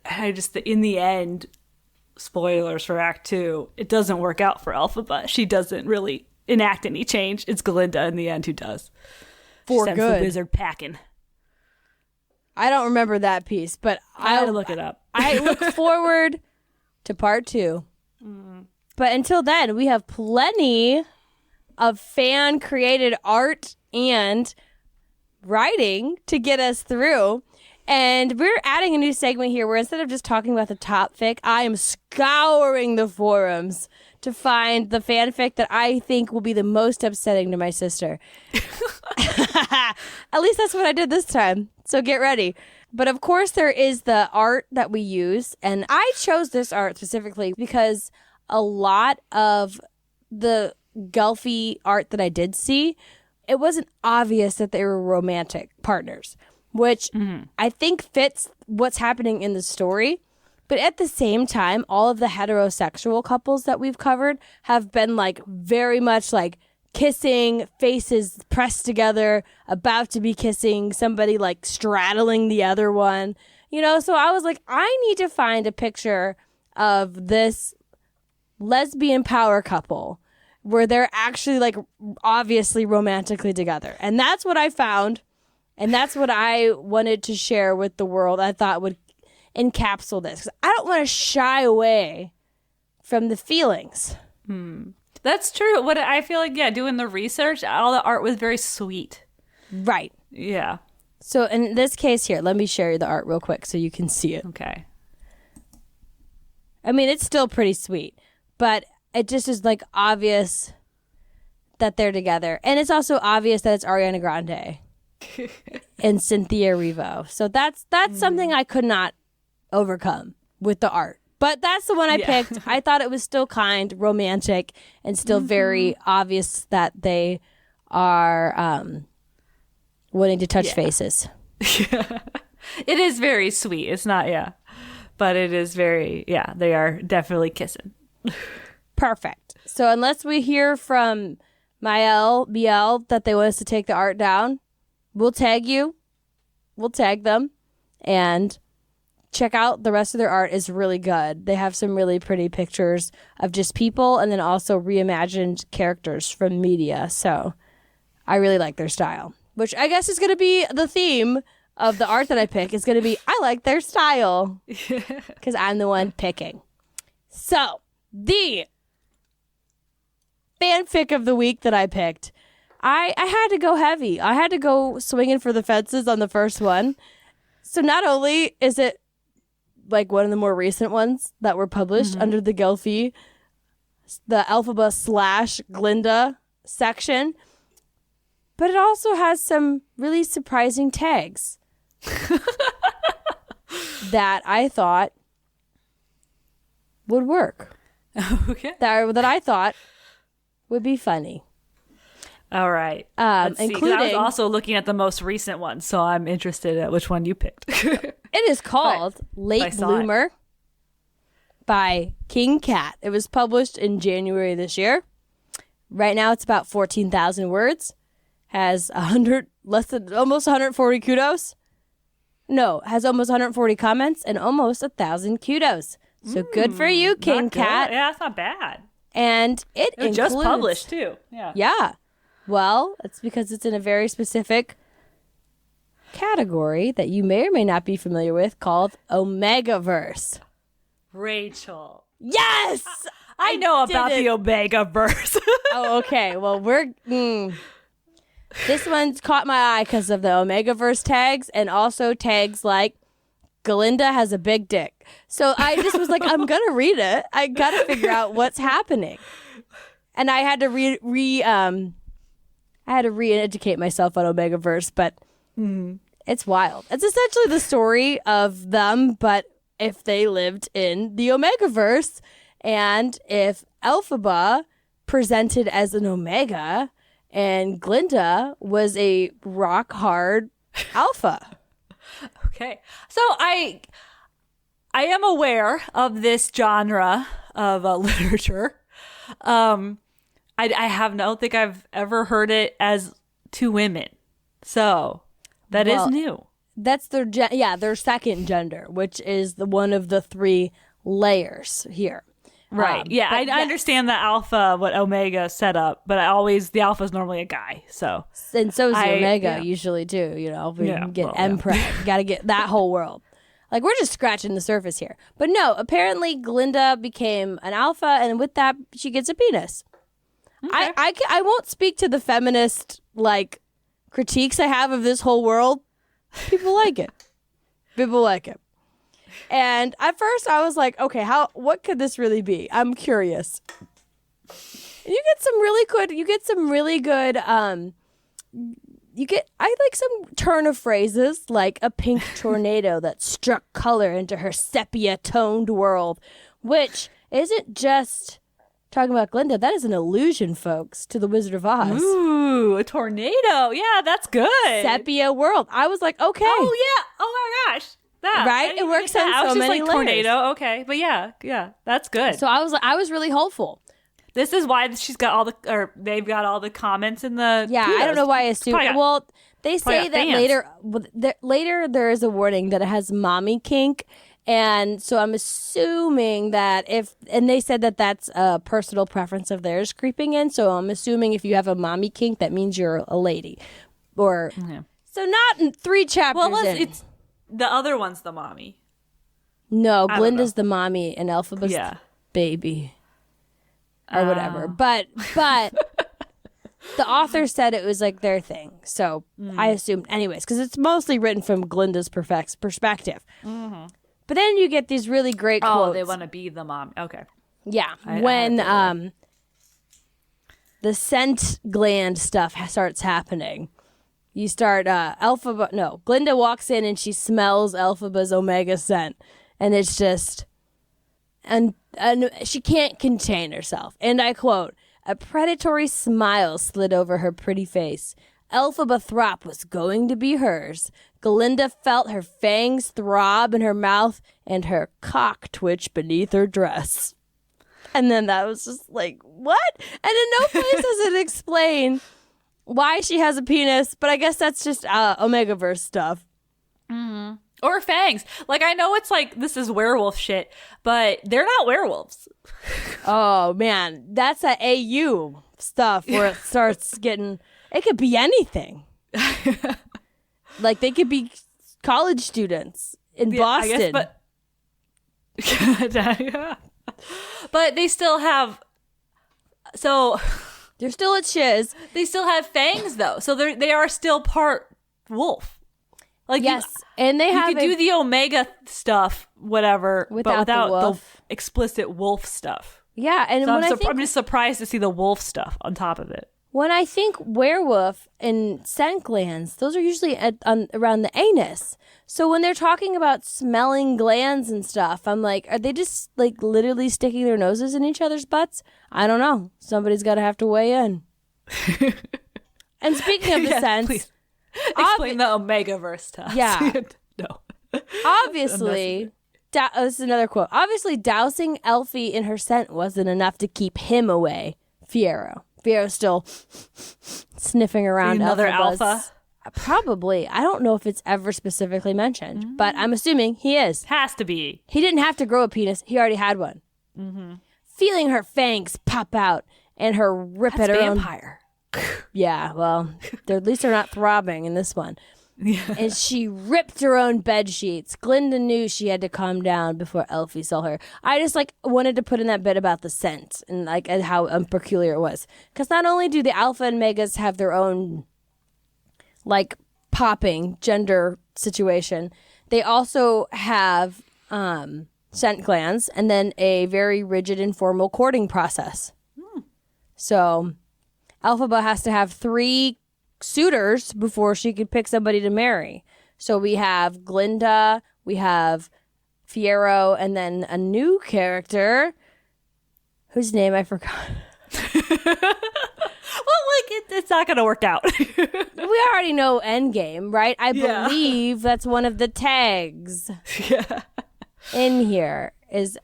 I just, in the end, spoilers for Act 2, it doesn't work out for Elphaba. She doesn't really enact any change. It's Glinda in the end who does.
For
sends
good.
The wizard packing.
I don't remember that piece, but
I had to look it up.
I look forward to part 2. But until then, we have plenty of fan-created art and writing to get us through. And we're adding a new segment here where instead of just talking about the top fic, I am scouring the forums to find the fanfic that I think will be the most upsetting to my sister. At least that's what I did this time. So get ready. But of course there is the art that we use. And I chose this art specifically because a lot of the Gelphie art that I did see, it wasn't obvious that they were romantic partners, which I think fits what's happening in the story. But at the same time, all of the heterosexual couples that we've covered have been like very much like kissing, faces pressed together, about to be kissing, somebody like straddling the other one, so I was like, I need to find a picture of this lesbian power couple where they're actually like obviously romantically together. And that's what I found. And that's what I wanted to share with the world. I thought would encapsulate this. 'Cause I don't want to shy away from the feelings.
That's true. What I feel like, doing the research, all the art was very sweet.
Right.
Yeah.
So in this case here, let me share you the art real quick so you can see it.
Okay.
I mean, it's still pretty sweet, but it just is like obvious that they're together. And it's also obvious that it's Ariana Grande and Cynthia Erivo. So that's something I could not overcome with the art. But that's the one I picked. I thought it was still kind, romantic, and still very obvious that they are wanting to touch faces.
It is very sweet. It's not, but it is very, they are definitely kissing.
Perfect. So unless we hear from Miel that they want us to take the art down, we'll tag you. We'll tag them. And check out the rest of their art is really good. They have some really pretty pictures of just people and then also reimagined characters from media. So I really like their style, which I guess is going to be the theme of the art that I pick. Is going to be, I like their style because I'm the one picking. So the fanfic of the week that I picked, I had to go heavy. I had to go swinging for the fences on the first one. So not only is it like one of the more recent ones that were published under the Gelphie, the Elphaba / Glinda section, but it also has some really surprising tags that I thought would work.
Okay.
That I thought would be funny.
All right. Let's see, 'cause I was
Including
also looking at the most recent one, so I'm interested at which one you picked.
it is called
I
Late
saw
Bloomer by King Cat. It was published in January this year. Right now it's about 14,000 words. Has almost 140 kudos. No, has almost 140 comments and almost 1,000 kudos. So good for you, King
Not good.
Cat.
Yeah, that's not bad.
And it
was
includes,
just published too. Yeah.
Yeah. Well, it's because it's in a very specific category that you may or may not be familiar with called Omegaverse.
Rachel.
Yes!
I know about
did
the Omega verse.
Oh, okay. Well, this one's caught my eye because of the Omegaverse tags and also tags like Glinda has a big dick. So I just was like, I'm going to read it. I got to figure out what's happening. And I had to re-educate myself on Omegaverse, but it's wild. It's essentially the story of them, but if they lived in the Omegaverse and if Elphaba presented as an Omega and Glinda was a rock hard alpha.
Okay. So I am aware of this genre of literature. I don't think I've ever heard it as two women. So that is new.
That's their their second gender, which is one of the three layers here.
Right. Yeah, I understand the alpha, what Omega set up, but the alpha is normally a guy. So
and so is the Omega usually too. You know, we can get Emperor. Got to get that whole world. Like we're just scratching the surface here. But no, apparently Glinda became an alpha, and with that, she gets a penis. Okay. I won't speak to the feminist critiques I have of this whole world. People like it. People like it. And at first I was like, okay, what could this really be? I'm curious. You get some really good, I like some turn of phrases like a pink tornado that struck color into her sepia toned world, which isn't just talking about Glinda. That is an allusion, folks, to the Wizard of Oz.
Ooh, a tornado. Yeah, that's good.
Sepia world. I was like, okay.
Oh, yeah. Oh, my gosh. That,
right? It works on so many layers.
Tornado. Okay. But yeah, that's good.
So I was really hopeful.
This is why they've got all the comments in the
Yeah,
kudos.
I don't know why I assume. Well, they say that
fans.
later there is a warning that it has mommy kink. And so I'm assuming that and they said that that's a personal preference of theirs creeping in. So I'm assuming if you have a mommy kink, that means you're a lady. So not in 3 chapters in.
The other one's the mommy.
No, Glinda's the mommy and Elphaba's baby. Or whatever. But the author said it was like their thing. So I assumed anyways, because it's mostly written from Glinda's perspective. Mm-hmm. But then you get these really great quotes.
Oh, they want to be the mom. Okay.
Yeah. When the scent gland stuff starts happening. You start Glinda walks in and she smells Elphaba's Omega scent. And it's just and she can't contain herself. And I quote, "A predatory smile slid over her pretty face. Elphaba Throp was going to be hers. Glinda felt her fangs throb in her mouth and her cock twitch beneath her dress." And then that was just like, what? And in no place does it explain why she has a penis, but I guess that's just Omegaverse stuff.
Mm-hmm. Or fangs. I know it's this is werewolf shit, but they're not werewolves.
Oh, man. That's that AU stuff where it starts getting... It could be anything. They could be college students in Boston.
But they still have... So...
They're still at Shiz.
They still have fangs, though. So they are still part wolf.
Yes. And they have...
You could do the Omega stuff, whatever, but without the explicit wolf stuff.
Yeah. And
so I'm just surprised to see the wolf stuff on top of it.
When I think werewolf and scent glands, those are usually around the anus. So when they're talking about smelling glands and stuff, I'm like, are they just like literally sticking their noses in each other's butts? I don't know. Somebody's got to have to weigh in. And speaking of the scents,
please. Explain the Omega-verse to us.
Yeah.
No.
Obviously, this is another quote. Obviously, dousing Elphie in her scent wasn't enough to keep him away. Fiero's still sniffing around.
Another
Elphaba's.
alpha?
Probably. I don't know if it's ever specifically mentioned, but I'm assuming he is.
Has to be.
He didn't have to grow a penis. He already had one. Feeling her fangs pop out and her rip at her
vampire.
Yeah, well, at least they're not throbbing in this one.
Yeah.
And she ripped her own bed sheets. Glinda knew she had to calm down before Elphie saw her. I just wanted to put in that bit about the scent and and how peculiar it was. Because not only do the alpha and megas have their own popping gender situation, they also have scent glands and then a very rigid and formal courting process. So Elphaba has to have 3 suitors before she could pick somebody to marry. So we have Glinda, we have Fiero, and then a new character whose name I forgot.
Well, it's not going to work out.
We already know Endgame, right? I believe that's one of the tags in here is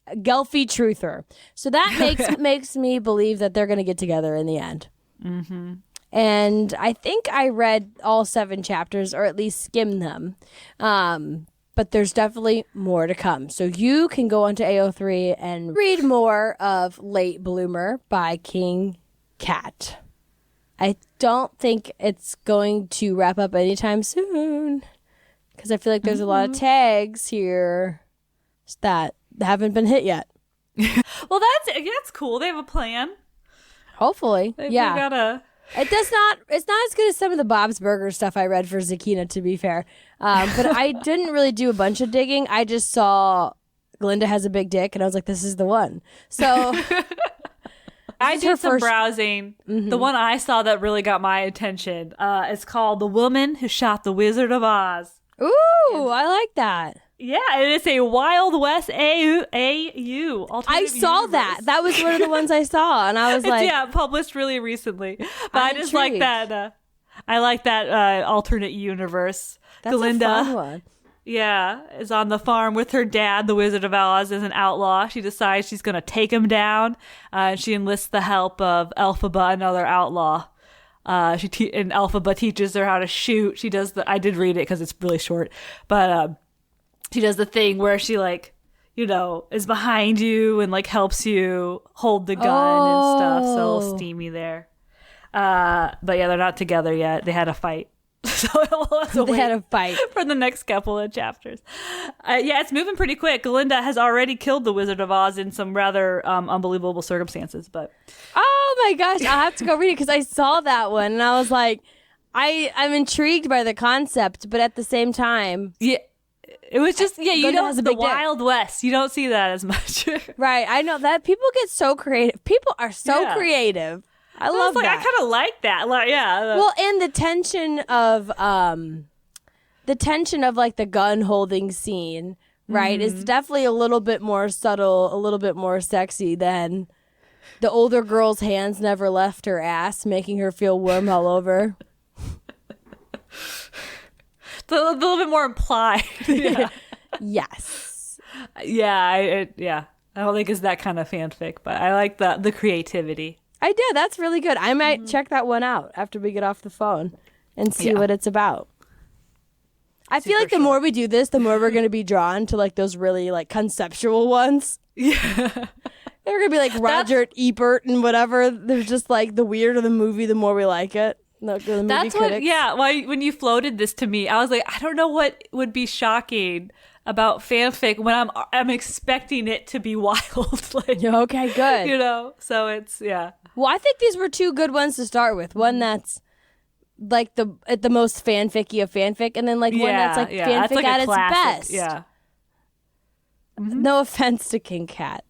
Gelphie Truther. So that makes me believe that they're going to get together in the end. Mm-hmm. And I think I read all 7 chapters, or at least skimmed them. But there's definitely more to come. So you can go onto AO3 and read more of Late Bloomer by King Cat. I don't think it's going to wrap up anytime soon, because I feel like there's a lot of tags here that haven't been hit yet.
Well, that's cool. They have a plan.
Hopefully.
They
yeah.
gotta...
It's not as good as some of the Bob's Burgers stuff I read for Zakina, to be fair. But I didn't really do a bunch of digging. I just saw Glinda has a big dick, and I was like, this is the one. So
I did some browsing. Mm-hmm. The one I saw that really got my attention is called The Woman Who Shot the Wizard of Oz.
Ooh, I like that.
Yeah, and it's a Wild West AU.
I saw that. That was one of the ones I saw, and I was like,
yeah, published really recently. But I just like that. I like that alternate universe.
That's
Glinda,
a fun one.
Yeah, is on the farm with her dad, the Wizard of Oz, as an outlaw. She decides she's going to take him down. She enlists the help of Elphaba, another outlaw. And Elphaba teaches her how to shoot. She does I did read it because it's really short, but she does the thing where she is behind you and helps you hold the gun and stuff. So a little steamy there. But yeah, they're not together yet. They had a fight. So we'll have to
they had a fight
for the next couple of chapters. Yeah, it's moving pretty quick. Glinda has already killed the Wizard of Oz in some rather unbelievable circumstances. But
oh my gosh, I'll have to go read it because I saw that one and I was like, I'm intrigued by the concept, but at the same time,
yeah. It was just, you
Glinda has a
the
big dick.
Wild West. You don't see that as much.
Right. I know that people get so creative. People are so creative. I love that.
I kind of like that.
Well, and the tension of the gun holding scene, right, is definitely a little bit more subtle, a little bit more sexy than the older girl's hands never left her ass, making her feel warm all over.
A little bit more implied. Yeah.
Yes.
Yeah. I don't think it's that kind of fanfic, but I like the creativity.
I did. That's really good. I might check that one out after we get off the phone and see what it's about. I feel like the more we do this, the more we're going to be drawn to those really conceptual ones.
Yeah.
They're going to be like Roger Ebert and whatever. There's just the weirder the movie, the more we like it. The movie
That's
critics.
when you floated this to me, I was like, I don't know what would be shocking about fanfic when I'm expecting it to be wild.
Okay, good.
So it's, yeah.
Well, I think these were 2 good ones to start with. One that's the most fanficky of fanfic, and then one that's fanfic at its best.
Yeah.
No offense to King Cat.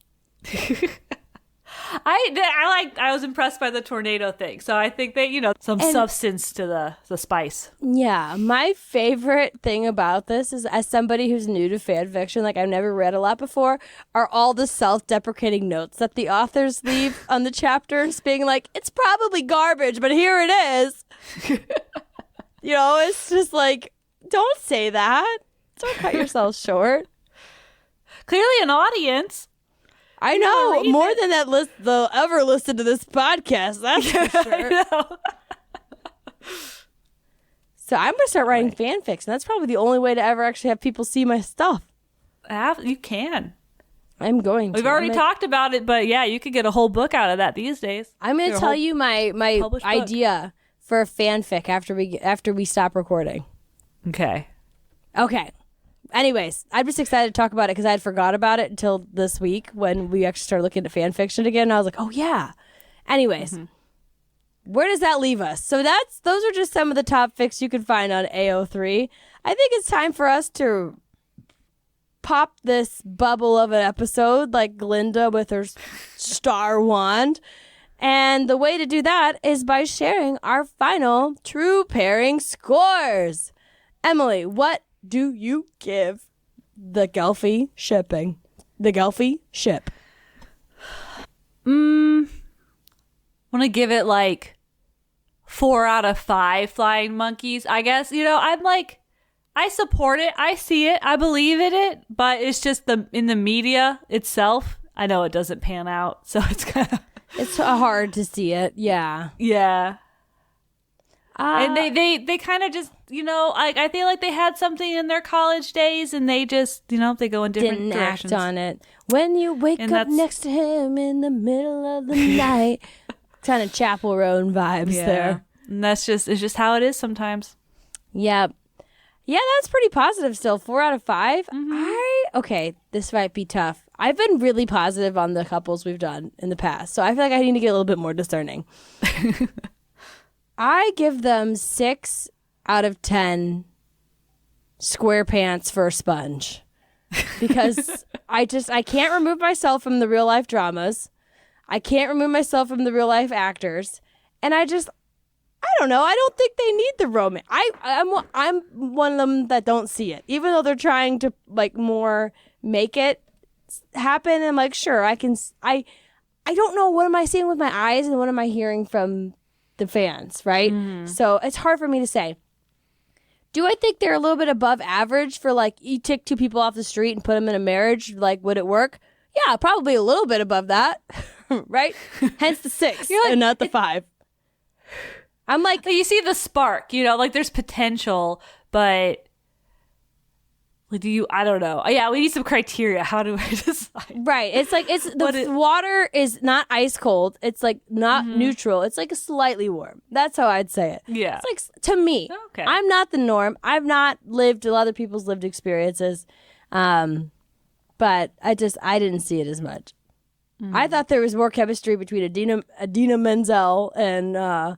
I was impressed by the tornado thing. So I think that, some substance to the spice.
Yeah, my favorite thing about this is, as somebody who's new to fan fiction, like I've never read a lot before, are all the self-deprecating notes that the authors leave on the chapters, being like, it's probably garbage, but here it is. It's just like, don't say that. Don't cut yourself short.
Clearly an audience.
I know, more than that list they'll ever listen to this podcast, that's for sure.
I know.
So I'm going to start writing fanfics, and that's probably the only way to ever actually have people see my stuff.
You can.
I'm going to.
We've already talked about it, but yeah, you could get a whole book out of that these days.
I'm going to tell you my idea for a fanfic after we stop recording.
Okay.
Anyways, I'm just excited to talk about it because I had forgot about it until this week when we actually started looking at fan fiction again. And I was like, oh, yeah. Anyways, where does that leave us? So those are just some of the top fics you can find on AO3. I think it's time for us to pop this bubble of an episode like Glinda with her star wand. And the way to do that is by sharing our final true pairing scores. Emily, what do you give the Gelphie shipping? The Gelphie ship.
Want to give it like 4 out of 5 flying monkeys, I guess. I'm like, I support it. I see it. I believe in it. But it's just in the media itself, I know it doesn't pan out. So it's kind of...
It's hard to see it. Yeah.
Yeah. And they kind of just, I feel like they had something in their college days and they just, they go in different directions.
Didn't act on it. When you wake up next to him in the middle of the night. Kind of Chapel Road vibes there.
And it's just how it is sometimes.
Yeah. Yeah, that's pretty positive still. 4 out of 5. Okay, this might be tough. I've been really positive on the couples we've done in the past, so I feel like I need to get a little bit more discerning. I give them 6 out of 10 square pants for a sponge because I can't remove myself from the real life dramas. I can't remove myself from the real life actors, and I don't know. I don't think they need the romance. I'm one of them that don't see it, even though they're trying to like more make it happen. I'm like, sure, I can. I don't know, what am I seeing with my eyes and what am I hearing from the fans, right? So it's hard for me to say. Do I think they're a little bit above average for like you take 2 people off the street and put them in a marriage? Like, would it work? Yeah, probably a little bit above that, right? Hence the 6 and not the 5. I'm like,
you see the spark, like there's potential, but like, I don't know. Yeah, we need some criteria. How do I decide?
Right. It's like, the water is not ice cold. It's like not neutral. It's like slightly warm. That's how I'd say it.
Yeah.
It's like, to me,
okay.
I'm not the norm. I've not lived other people's lived experiences. But I didn't see it as much. I thought there was more chemistry between Idina Menzel and,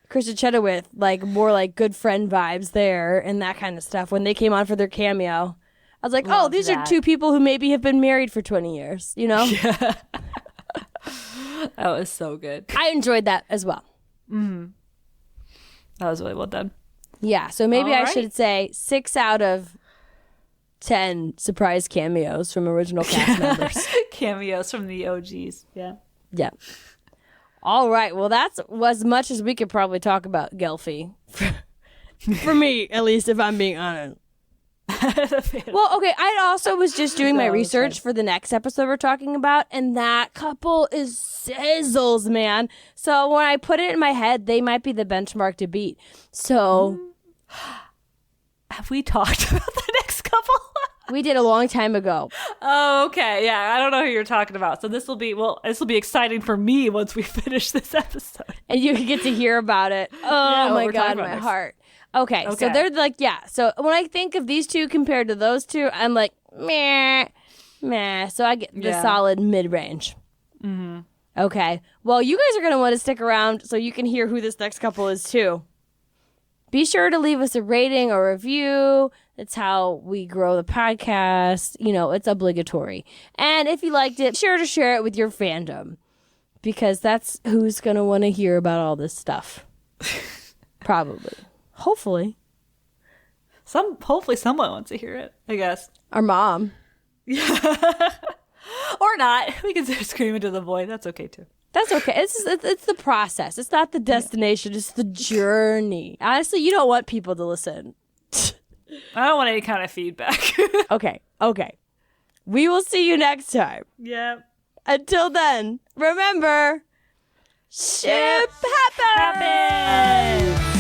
Kristen Chenoweth, like more like good friend vibes there and that kind of stuff when they came on for their cameo. I was like, these are 2 people who maybe have been married for 20 years,
Yeah. That was so good.
I enjoyed that as well.
That was really well done.
Yeah, so maybe I should say 6 out of 10 surprise cameos from original cast members.
Cameos from the OGs. Yeah.
Yeah. All right. Well, that's as much as we could probably talk about Gelphie. For me, at least, if I'm being honest. Well, okay. I also was just doing my research for the next episode we're talking about, and that couple is sizzles, man. So when I put it in my head, they might be the benchmark to beat. So
have we talked about the next couple?
We did a long time ago.
Oh, okay. Yeah, I don't know who you're talking about. So this will be exciting for me once we finish this episode.
And you can get to hear about it. Oh, my God, my heart. Okay, so they're like, yeah. So when I think of these 2 compared to those 2, I'm like, meh. So I get the solid mid-range. Okay. Well, you guys are going to want to stick around so you can hear who this next couple is, too. Be sure to leave us a rating or review. It's how we grow the podcast. It's obligatory. And if you liked it, be sure to share it with your fandom. because that's who's going to want to hear about all this stuff. Probably. Hopefully.
Hopefully someone wants to hear it, I guess.
Our mom.
Or not. We can scream into the void. That's okay too.
That's okay. It's the process. It's not the destination. It's the journey. Honestly, you don't want people to listen.
I don't want any kind of feedback.
Okay. We will see you next time.
Yeah.
Until then, remember, ship happens!